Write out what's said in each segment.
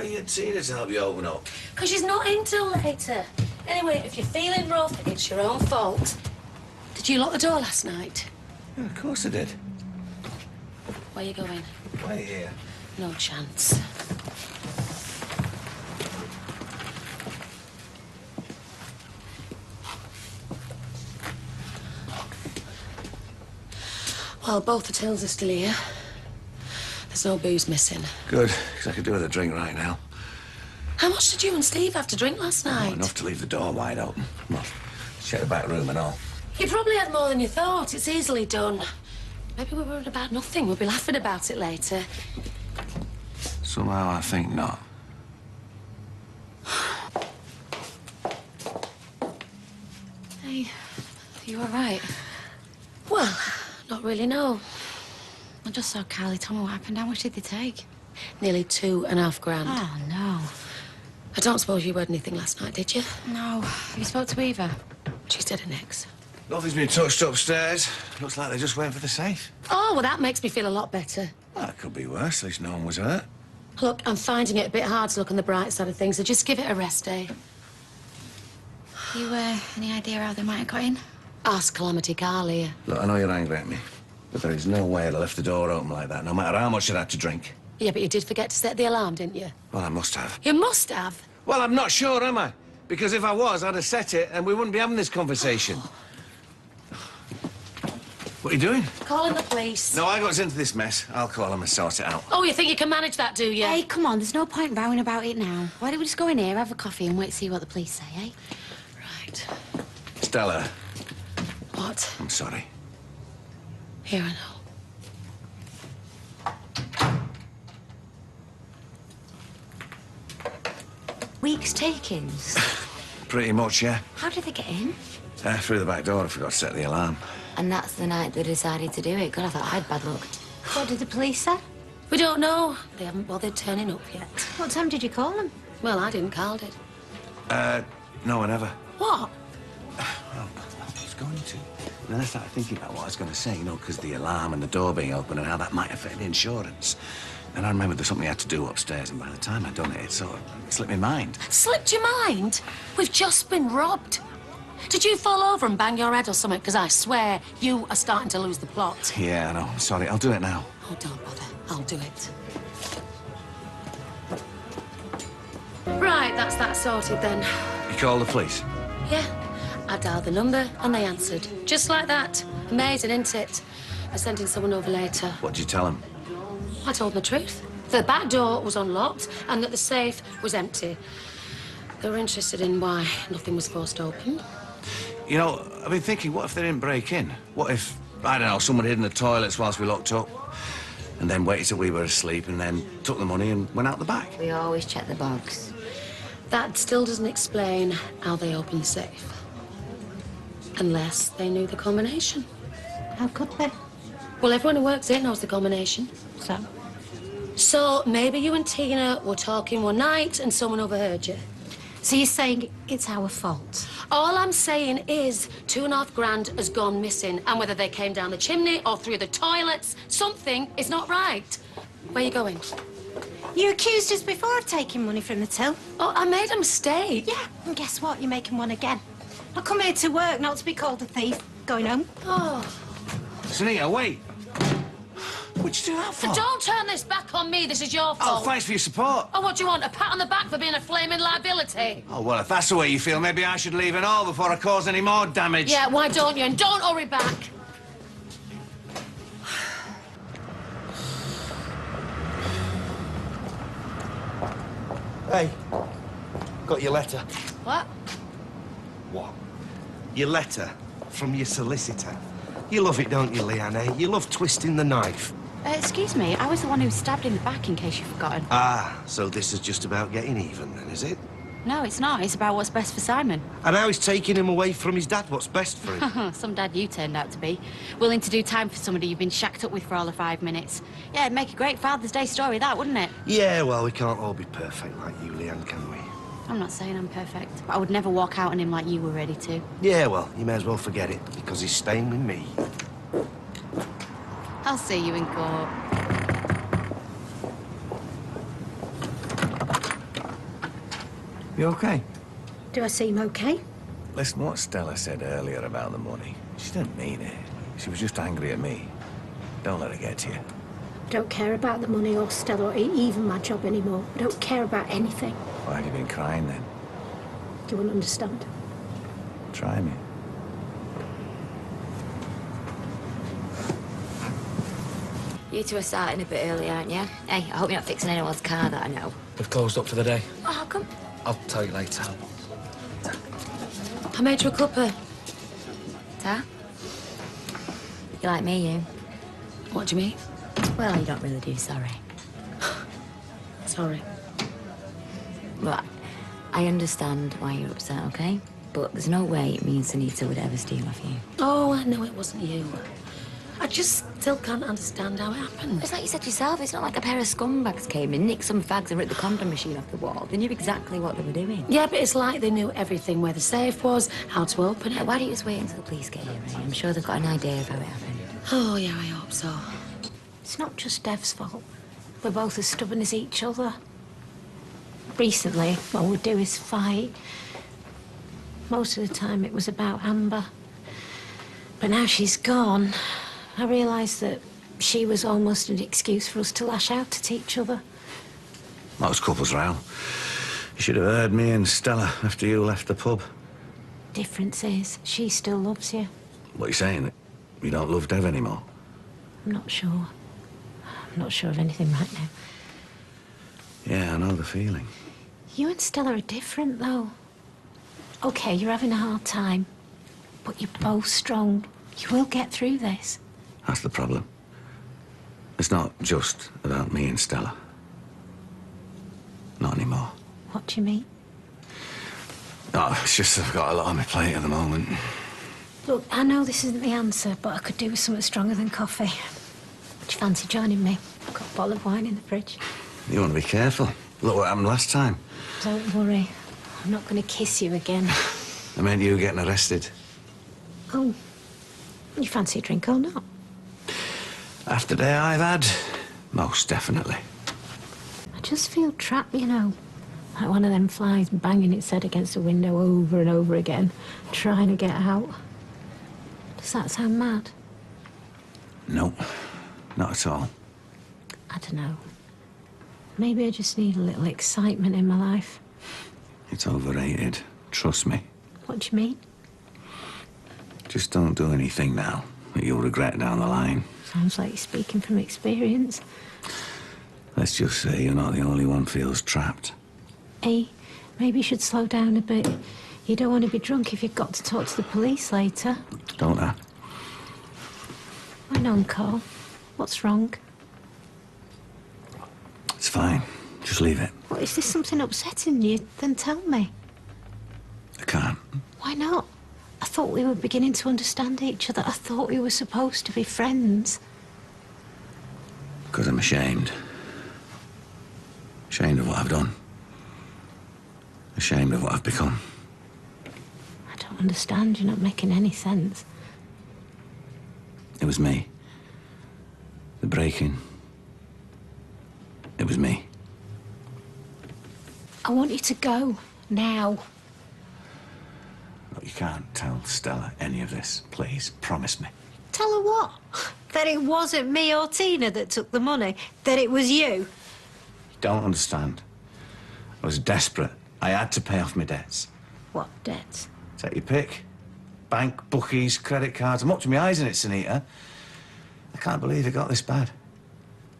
are you seeing her to help you open up? Because she's not in till later. Anyway, if you're feeling rough, it's your own fault. Did you lock the door last night? Yeah, of course I did. Where are you going? Wait here. No chance. Well, both the tills are still here. There's no booze missing. Good, because I could do with a drink right now. How much did you and Steve have to drink last night? Not enough to leave the door wide open. Well, check the back room and all. You probably had more than you thought. It's easily done. Maybe we're worried about nothing. We'll be laughing about it later. Somehow I think not. Hey, are you all right? Well, not really, no. I just saw Karl. Tell me what happened. How much did they take? Nearly $2.5 grand. Oh, no. I don't suppose you heard anything last night, did you? No. Have you spoke to Eva? She's dead of next. Nothing's been touched upstairs. Looks like they just went for the safe. Oh, well, that makes me feel a lot better. Well, it could be worse. At least no one was hurt. Look, I'm finding it a bit hard to look on the bright side of things, so just give it a rest day. You, any idea how they might have got in? Ask Calamity Karl here. Look, I know you're angry at me, but there is no way I'd have left the door open like that, no matter how much I'd had to drink. Yeah, but you did forget to set the alarm, didn't you? Well, I must have. You must have. Well, I'm not sure, am I? Because if I was, I'd have set it and we wouldn't be having this conversation. What are you doing? Calling the police. No, I got us into this mess. I'll call them and sort it out. Oh, you think you can manage that, do you? Hey, come on. There's no point rowing about it now. Why don't we just go in here, have a coffee, and wait to see what the police say, eh? Right. Stella. What? I'm sorry. Here, I know. Weeks takings? Pretty much, yeah. How did they get in? Through the back door, I forgot to set the alarm. And that's the night they decided to do it. God, I thought I had bad luck. What did the police say? We don't know. They haven't bothered turning up yet. What time did you call them? Well, I didn't, Karl did. No one ever. What? Well, I was going to. And then I started thinking about what I was going to say, you know, because the alarm and the door being open and how that might affect the insurance. And I remembered there's something I had to do upstairs, and by the time I'd done it, it sort of slipped my mind. Slipped your mind? We've just been robbed. Did you fall over and bang your head or something? Because I swear you are starting to lose the plot. Yeah, I know. Sorry, I'll do it now. Oh, don't bother. I'll do it. Right, that's that sorted then. You call the police? Yeah. I dialed the number and they answered. Just like that. Amazing, isn't it? They're sending someone over later. What did you tell them? I told them the truth. The back door was unlocked and that the safe was empty. They were interested in why nothing was forced open. You know, I've been thinking, what if they didn't break in? What if, I don't know, someone hid in the toilets whilst we locked up? And then waited till we were asleep and then took the money and went out the back? We always check the box. That still doesn't explain how they opened the safe. Unless they knew the combination. How could they? Well, everyone who works here knows the combination. So? So maybe you and Tina were talking one night and someone overheard you. So you're saying it's our fault? All I'm saying is $2.5 grand has gone missing, and whether they came down the chimney or through the toilets, something is not right. Where are you going? You accused us before of taking money from the till. Oh, I made a mistake. Yeah, and guess what? You're making one again. I come here to work, not to be called a thief. Going home. Oh. Sunita, wait. What'd you do that for? Don't turn this back on me. This is your fault. Oh, thanks for your support. Oh, what do you want? A pat on the back for being a flaming liability? Oh, well, if that's the way you feel, maybe I should leave and all before I cause any more damage. Yeah, why don't you? And don't hurry back. Hey, got your letter. What? What? Your letter from your solicitor. You love it, don't you, Leanne, eh? You love twisting the knife. Excuse me, I was the one who was stabbed in the back, in case you've forgotten. Ah, so this is just about getting even, then, is it? No, it's not. It's about what's best for Simon. And now he's taking him away from his dad. What's best for him? Some dad you turned out to be. Willing to do time for somebody you've been shacked up with for all of 5 minutes. Yeah, it'd make a great Father's Day story, that, wouldn't it? Yeah, well, we can't all be perfect like you, Leanne, can we? I'm not saying I'm perfect, but I would never walk out on him like you were ready to. Yeah, well, you may as well forget it, because he's staying with me. I'll see you in court. You okay? Do I seem okay? Listen, what Stella said earlier about the money, she didn't mean it. She was just angry at me. Don't let her get to you. Don't care about the money or Stella or even my job anymore. I don't care about anything. Why have you been crying then? You wouldn't understand. Try me. You two are starting a bit early, aren't you? Hey, I hope you're not fixing anyone's car that I know. We've closed up for the day. Oh, how come? I'll tell you later. I made you a cuppa. Ta? You like me, you? What do you mean? Well, you don't really do, sorry. Sorry. Right. I understand why you're upset, okay? But there's no way me and Sunita would ever steal off you. Oh, I know it wasn't you. I just still can't understand how it happened. It's like you said yourself, it's not like a pair of scumbags came in, nicked some fags and ripped the condom machine off the wall. They knew exactly what they were doing. Yeah, but it's like they knew everything, where the safe was, how to open it. Why don't you just wait until the police get here, eh? I'm sure they've got an idea of how it happened. Oh, yeah, I hope so. It's not just Dev's fault. We're both as stubborn as each other. Recently, all we do is fight. Most of the time, it was about Amber. But now she's gone, I realise that she was almost an excuse for us to lash out at each other. Most couples row. You should have heard me and Stella after you left the pub. Difference is, she still loves you. What are you saying? That you don't love Dev anymore? I'm not sure. I'm not sure of anything right now. Yeah, I know the feeling. You and Stella are different, though. OK, you're having a hard time, but you're both strong. You will get through this. That's the problem. It's not just about me and Stella. Not anymore. What do you mean? No, it's just I've got a lot on my plate at the moment. Look, I know this isn't the answer, but I could do with something stronger than coffee. Would you fancy joining me? I've got a bottle of wine in the fridge. You want to be careful. Look what happened last time. Don't worry. I'm not going to kiss you again. I meant you getting arrested. Oh, you fancy a drink or not? After the day I've had, most definitely. I just feel trapped, you know. Like one of them flies banging its head against a window over and over again, trying to get out. Does that sound mad? No, not at all. I don't know. Maybe I just need a little excitement in my life. It's overrated. Trust me. What do you mean? Just don't do anything now that you'll regret down the line. Sounds like you're speaking from experience. Let's just say you're not the only one feels trapped. Hey, maybe you should slow down a bit. You don't want to be drunk if you've got to talk to the police later. Don't I? Why on, Karl? What's wrong? It's fine. Just leave it. Well, if there's something upsetting you, then tell me. I can't. Why not? I thought we were beginning to understand each other. I thought we were supposed to be friends. Because I'm ashamed. Ashamed of what I've done. Ashamed of what I've become. I don't understand. You're not making any sense. It was me. The break-in. It was me. I want you to go. Now. Look, you can't tell Stella any of this. Please, promise me. Tell her what? That it wasn't me or Tina that took the money? That it was you? You don't understand. I was desperate. I had to pay off my debts. What debts? Take your pick. Bank, bookies, credit cards. I'm up to my eyes in it, Sunita. I can't believe it got this bad.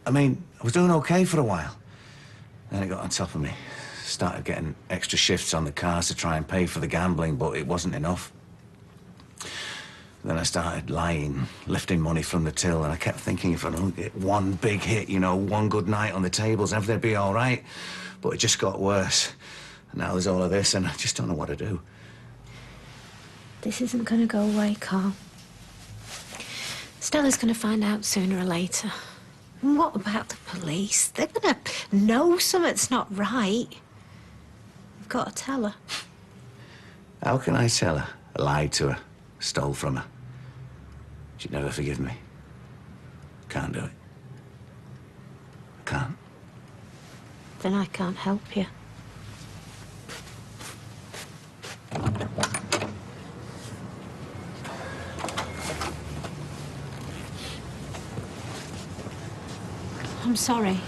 I mean, I was doing okay for a while. Then it got on top of me. Started getting extra shifts on the cars to try and pay for the gambling, but it wasn't enough. Then I started lying, lifting money from the till, and I kept thinking if I don't get one big hit, you know, one good night on the tables, everything'd be all right. But it just got worse. And now there's all of this, and I just don't know what to do. This isn't going to go away, Karl. Stella's going to find out sooner or later. And what about the police? They're going to know something's not right. You've got to tell her. How can I tell her? I lied to her, stole from her. She'd never forgive me. Can't do it. I can't. Then I can't help you. I'm sorry.